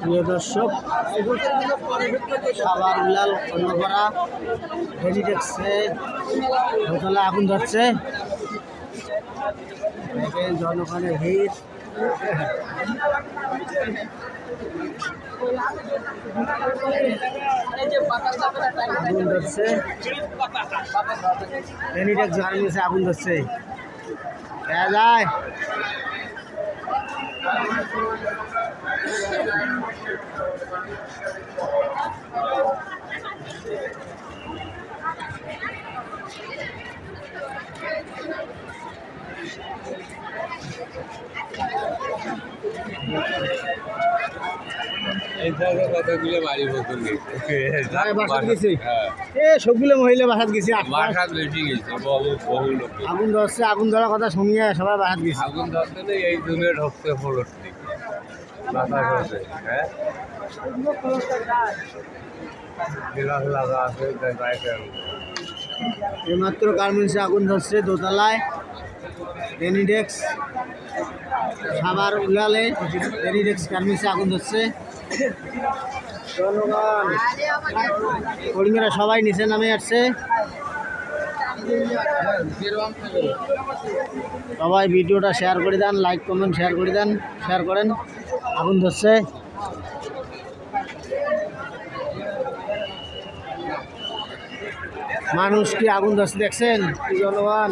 প্রিয় দর্শক, সাভার উলাল অন্যপাড়া হেরিটেক্সে দোতলা আগুন ধরছে। দেখেন জনগণের ভিড়। আগুন ধরছে, হেরিটেক্স গার্মেন্টসে আগুন ধরছে। দেখা যায় কথাগুলো বাড়ি বলতে সবগুলো মহিলা বাসাত গেছে। বাসাত বেশি গেছে, বহু লোক আগুন ধরছে, আগুন ধরার কথা শুনিয়ে সবাই বাসাত গেছে। আগুন ধরতে নেই, এই জুনে ঢুকতে ফলস নেই বাতাস হচ্ছে। হ্যাঁ, গিলাস লাগা আছে এইমাত্র গার্মেন্টসে আগুন ধরছে দোতলায় হেরিটেক্স সাভার উলালে হেরিটেক্স গার্মেন্টসে আগুন ধরছে। জনগণ কর্মীরা সবাই নিচে নামে আসছে। সবাই ভিডিওটা শেয়ার করে দেন, লাইক কমেন্ট শেয়ার করে দেন, শেয়ার করেন। আগুন ধরছে, মানুষ কি আগুন ধরছে দেখছেন জনগণ।